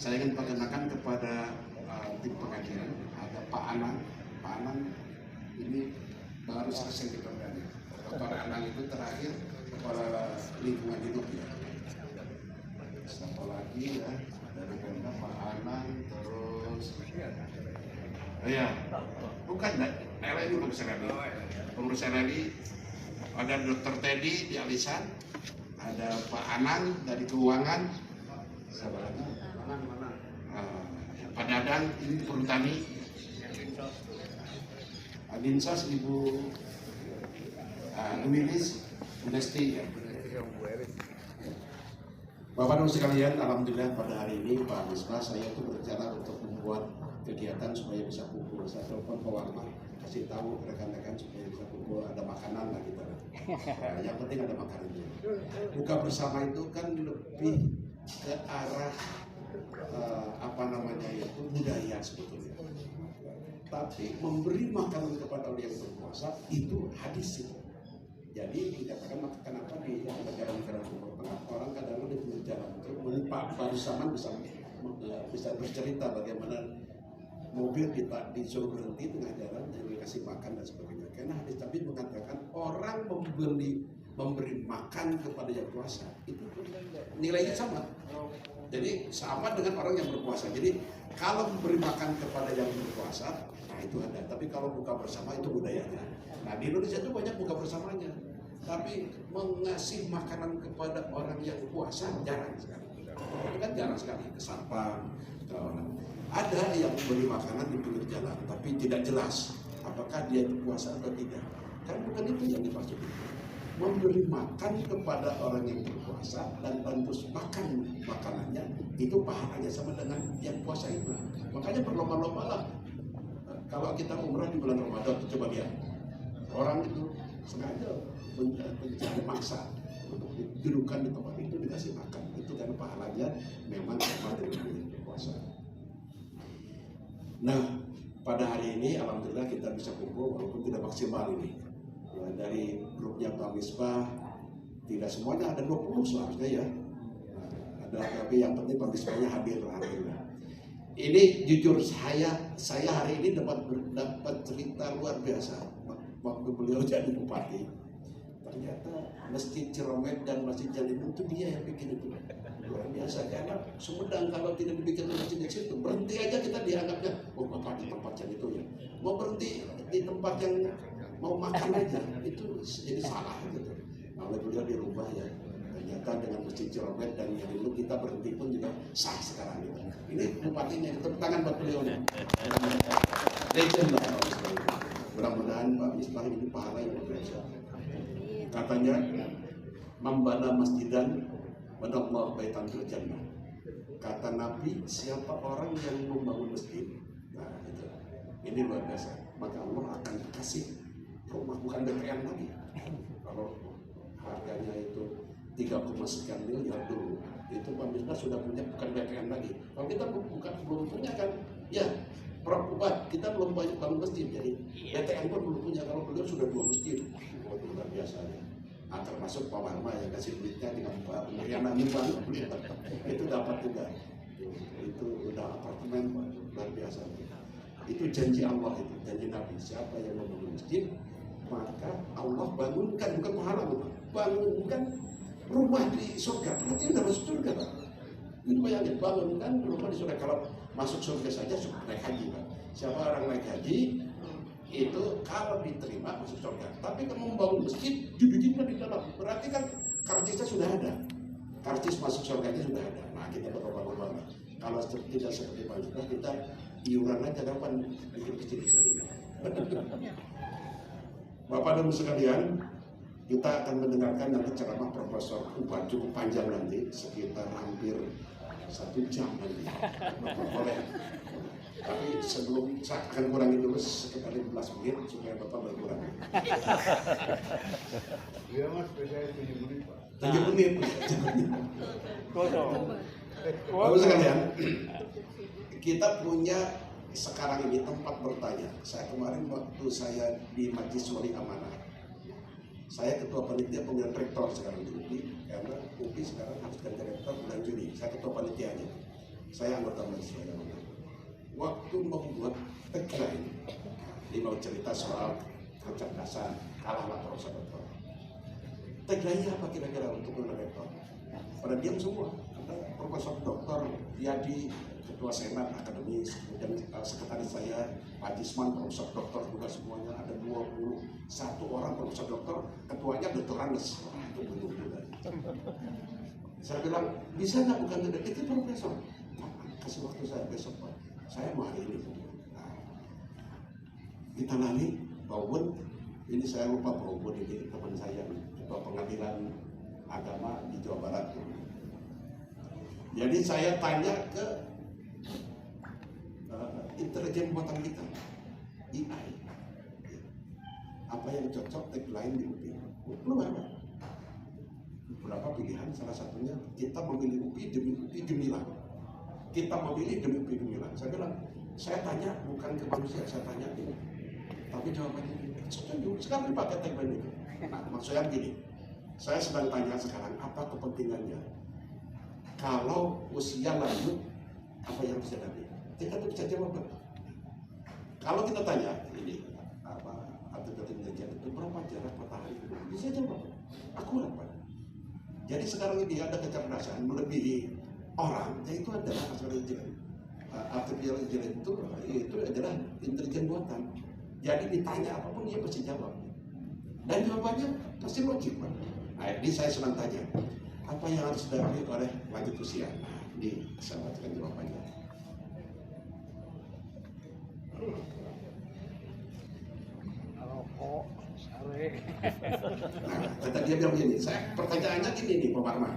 Saya ingin perkenalkan kepada tim pengajian, ada Pak Anang. Pak Anang ini baru selesai diperoleh. Dr. Anang itu terakhir kepala lingkungan hidup ya. Siapa lagi ya dari Pemda, Pak Anang, terus ya bukan LNI pengurus LNI, ada Dr. Teddy di Alisan, ada Pak Anang dari keuangan, siapa lagi? Pak Dadang ini di Perhutani, Adinsos Ibu Lumilis Unesti ya. Bapak dan sekalian, alhamdulillah pada hari ini Pak Misbah saya itu berencana untuk membuat kegiatan supaya bisa kumpul. Saya telepon ke Warma, kasih tahu rekan-rekan supaya bisa kumpul, ada makanan lah kita. Nah, yang penting ada makanannya. Buka bersama itu kan lebih ke arah budaya sebetulnya. Tapi memberi makanan kepada orang yang berpuasa itu hadis itu. Jadi dikatakan kenapa di negara-negara Timur Tengah orang kadang-kadang di pinggir jalan itu menimpa bersama bisa bercerita bagaimana mobil disuruh berhenti tengah jalan dan dikasih makan dan sebagainya. Karena hadis Nabi mengatakan orang memberi makan kepada yang puasa itu nilainya sama. Jadi sama dengan orang yang berpuasa. Jadi kalau memberi makan kepada yang berpuasa, nah itu ada. Tapi kalau buka bersama itu budayanya. Nah di Indonesia itu banyak buka bersamanya. Tapi mengasih makanan kepada orang yang puasa jarang sekali. Itu kan jarang sekali ke sampah, ke orang. Ada yang memberi makanan di pinggir jalan, tapi tidak jelas apakah dia puasa atau tidak. Kan bukan itu yang dimaksud. Memberi makan kepada orang yang berpuasa dan bantu makan makanannya itu pahalanya sama dengan yang puasa itu. Makanya berlomba-lomba lah. Kalau kita umrah di bulan Ramadan, coba lihat orang itu sengaja mencari maksa untuk didudukkan di tempat itu dikasih makan. Itu karena pahalanya memang sama dengan yang berpuasa. Nah, pada hari ini alhamdulillah kita bisa kumpul walaupun tidak maksimal ini. Dari grupnya Pak Misbah tidak semuanya ada 20 seharusnya ya. Nah, ada tapi yang penting Pak Misbahnya hadir alhamdulillah. Ini jujur saya hari ini dapat cerita luar biasa waktu beliau jadi bupati. Ternyata Masjid Ciromet dan Masjid Jalimun itu dia yang bikin itu. Luar biasa karena Sumedang kalau tidak dibikin masjid di situ berhenti aja kita dianggapnya oh bapak di tempat yang itu ya. Mau berhenti di tempat yang mau makan aja itu jadi salah gitu. Nah, oleh beliau dirubah ya. Ternyata dengan Masjid Ciromet dan yang dulu kita berhenti pun juga sah sekarang gitu. Ini bupatinya, tepuk tangan buat beliau nih. Legend lah Pak Misbah. Mudah-mudahan Pak Misbah ini pahala yang luar biasa. Katanya membana masjidan wadallahu baitan fil jannah. Kata Nabi, siapa orang yang membangun masjid, nah itu, ini luar biasa. Maka Allah akan kasih rumah bukan BPN lagi. Kalau harganya itu 3, sekian miliar dulu, itu Pak Misbah sudah punya bukan BPN lagi. Kalau kita belum punya kan, ya Prof. Ubat, kita belum banyak bangun masjid, jadi BTN pun belum punya. Kalau beliau sudah 2 masjid, luar biasa ya. Nah, termasuk Pak Warma yang kasih duitnya dengan Pak Miriana Mimban, itu dapat juga. Itu udah apartemen luar biasa. Itu janji Allah itu, janji Nabi. Siapa yang membangun masjid, maka Allah bangunkan, bukan pahala, bangunkan rumah di surga. Berarti udah masuk surga, Pak. Itu bayangin, bangunkan rumah di surga. Kalau masuk surga saja naik haji, Pak. Siapa orang naik haji itu kalau diterima masuk surga. Tapi kalau membangun masjid dibikinkan di dalam, berarti kan karcisnya sudah ada. Karcis masuk surganya sudah ada. Nah kita berlomba-lomba. Kalau tidak seperti Pak Misbah, kita iuran aja kapan bikin masjid di sini. Bapak dan Ibu sekalian, kita akan mendengarkan nanti ceramah Profesor Ubat cukup panjang nanti, sekitar hampir 1 jam nanti. Bapak boleh. Tapi sebelum saya akan kurangi dulu sekitar 15 menit supaya Bapak berkurang. Iya Mas, beda 7 menit Pak. 7 menit. Bapak sekalian, kita punya sekarang ini tempat bertanya. Saya kemarin waktu saya di Majelis Wali Amanah, saya ketua panitia pemilihan rektor sekarang di UPI, karena UPI sekarang harus ganti rektor bulan Juni. Saya ketua panitianya. saya anggota majelis ulama. Waktu membuat tagline, ini mau cerita soal kecerdasan, kalahlah Profesor Doktor. Tagline-nya apa kira-kira untuk rektor? Pada diam semua. Ada Profesor Doktor Yadi, Ketua Senat Akademis, kemudian sekretaris saya Pak Jisman, Profesor Doktor juga semuanya, ada 21 orang Profesor Doktor, ketuanya Dr. Anes. Itu betul-betul. Saya bilang, bisa nggak bukan itu Profesor? Kasih waktu saya besok Pak, saya mau hari ini. Nah, kita nanya Pak Ubun, ini saya lupa Pak Ubun ini teman saya, Ketua Pengadilan Agama di Jawa Barat. Jadi saya tanya ke intelijen buatan kita, AI, apa yang cocok tagline di UPI? Belum ada. Beberapa pilihan, salah satunya kita memilih UPI demi gemilang. Kita memilih demi UPI gemilang. Saya bilang, saya tanya bukan ke manusia, saya tanya ini. Tapi jawabannya ini, sekarang dipakai tagline itu. Nah, maksudnya begini, saya sedang tanya sekarang apa kepentingannya. Kalau usia lanjut, apa yang bisa dihadapi? Kita tuh bisa jawab. Kalau kita tanya ini artikel intelijen itu berapa jarak matahari ke bumi, bisa jawab. Akurat Pak. Jadi sekarang ini ada kecerdasan melebihi orang, yaitu adalah artificial intelligence itu adalah intelijen buatan. Jadi ditanya apapun dia pasti jawab. Dan jawabannya pasti logik Pak. Nah, ini saya senang tanya, apa yang harus dilakukan oleh lanjut usia? Nah, ini saya bacakan jawabannya. Rokok, sare. Nah, kata dia bilang begini, pertanyaannya gini nih Pak Parman,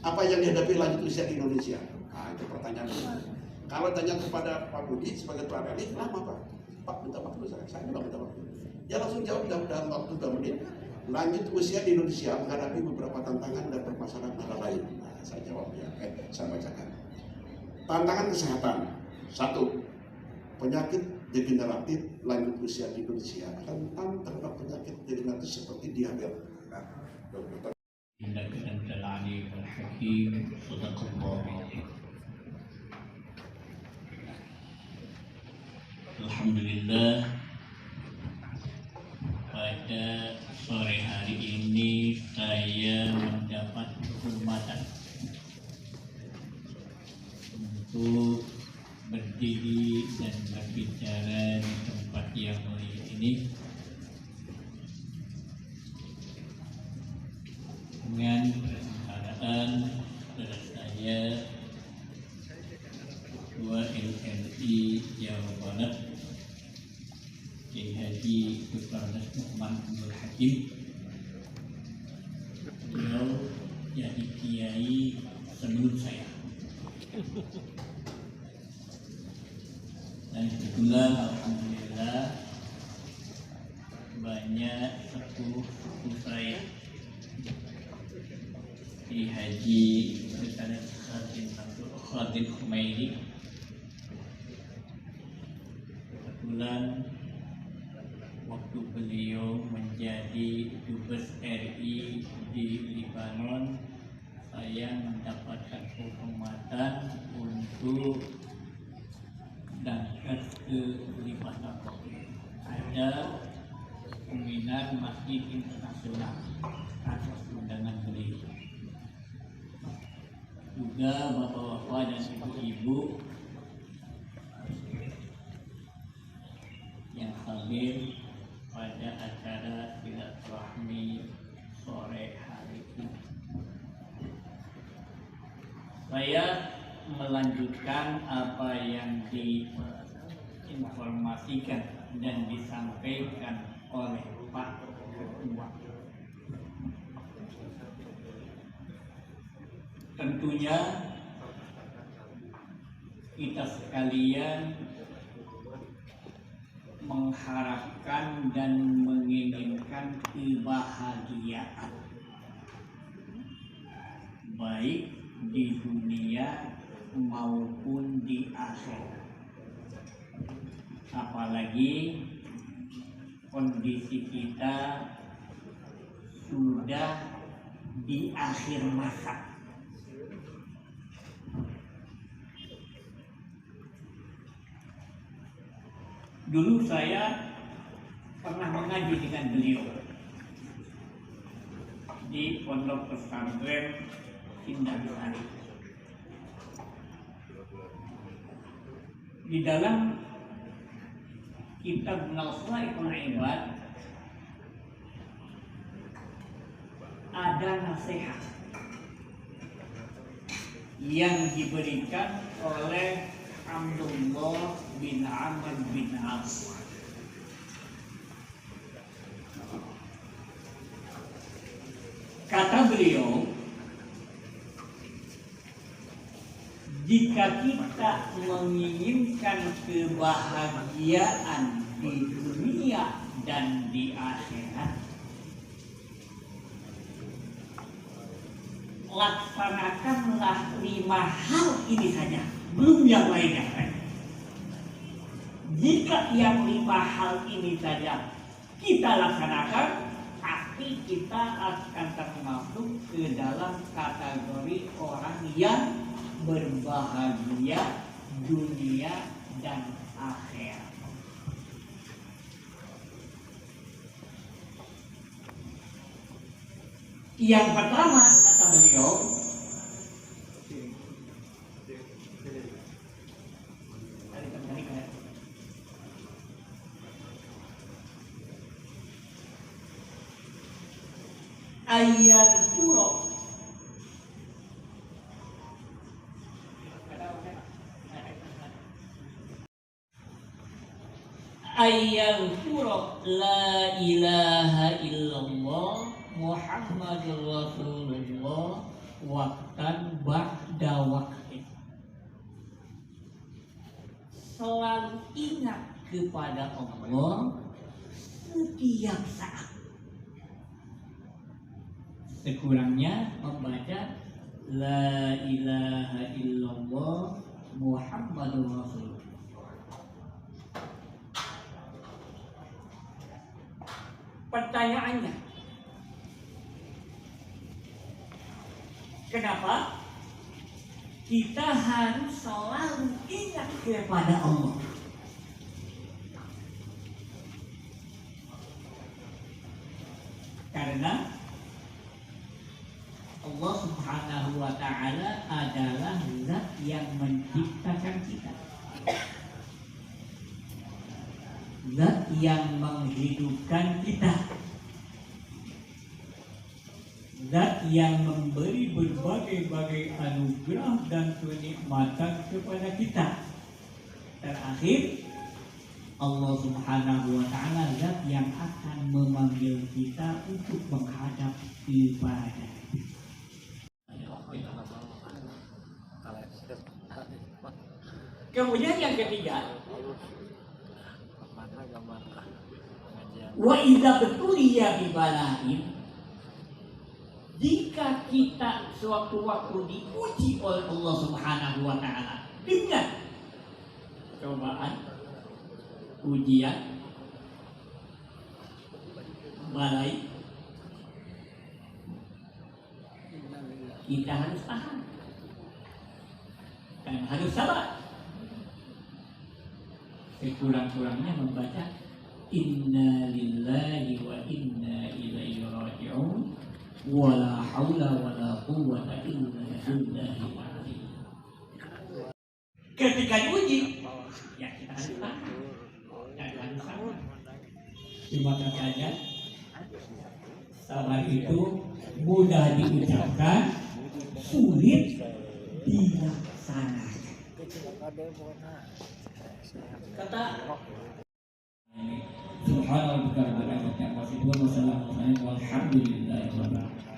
apa yang dihadapi lanjut usia di Indonesia? Nah, itu pertanyaan. Kalau tanya kepada Pak Budi sebagai Tuan Rally, lama Pak minta waktu saya bilang minta waktu. Dia langsung jawab dalam waktu 2 menit. Lanjut usia di Indonesia menghadapi beberapa tantangan dan permasalahan antara lain. Nah, saya jawabnya, saya bacakan. Tantangan kesehatan, 1. Penyakit degeneratif lanjut usia di Indonesia rentan terhadap penyakit degeneratif seperti diabetes. Nah, إنك أنت العليم الحكيم صدق الله العظيم. Alhamdulillah, pada sore hari ini saya mendapat kehormatan untuk berdiri dan berbicara di tempat yang mulia ini dengan persembahan kepada saya Ketua LMI Jawa Barat Kiai Haji Dr. Muhammad Abdul Hakim. Beliau jadi kiai sebelum saya. Dan kebetulan alhamdulillah banyak sepuh saya di Haji Dr. Khadim Khumairi. Kebetulan waktu beliau menjadi Dubes RI di Lebanon, saya mendapatkan kehormatan untuk berangkat ke Lebanon. Ada pembinaan Masjid Internasional atas undangan beliau. Juga bapak-bapak dan ibu-ibu yang hadir pada acara silaturahmi sore hari ini. Saya melanjutkan apa yang diinformasikan dan disampaikan oleh Pak Ketua. Tentunya kita sekalian mengharapkan dan menginginkan kebahagiaan baik di dunia maupun di akhirat. Apalagi kondisi kita sudah di akhir masa. Dulu saya pernah mengaji dengan beliau di Pondok Pesantren Indah. Di dalam kitab Nasihatul Ibad ada nasihat yang diberikan oleh Abdullah bin Amr bin As. Kata beliau, jika kita menginginkan kebahagiaan di dunia dan di akhirat, laksanakanlah 5 hal ini saja, belum yang lainnya. Jika yang 5 hal ini saja kita laksanakan, pasti kita akan termasuk ke dalam kategori orang yang berbahagia dunia dan akhirat. Yang pertama, kata beliau, ayat surah la ilaha illallah Muhammadur Rasulullah waqtan ba'da waqtin. Selalu ingat kepada Allah setiap saat. Sekurangnya membaca la ilaha illallah Muhammadur Rasulullah. Pertanyaannya, kenapa kita harus selalu ingat kepada Allah? Karena Allah Subhanahu wa Ta'ala adalah Zat yang menciptakan kita, Zat yang menghidupkan kita, Zat yang memberi berbagai-bagai anugerah dan kenikmatan kepada kita. Terakhir, Allah Subhanahu wa Ta'ala Zat yang akan memanggil kita untuk menghadap kepada. Kemudian yang ketiga, wa idza betuliya bibalain, jika kita suatu waktu diuji oleh Allah Subhanahu wa Ta'ala dengan cobaan, ujian, balai, kita harus tahan dan harus sabar. Sekurang-kurangnya membaca inna lillahi wa inna ilaihi raji'un wa la haula wa la quwwata illa billahil azim. Ketika diuji, ya kita harus tahan dan harus sabar. Cuma saja sabar itu mudah diucapkan, sulit dilaksanakan. Kata Subhanallah, wassalamualaikum warahmatullahi wabarakatuh.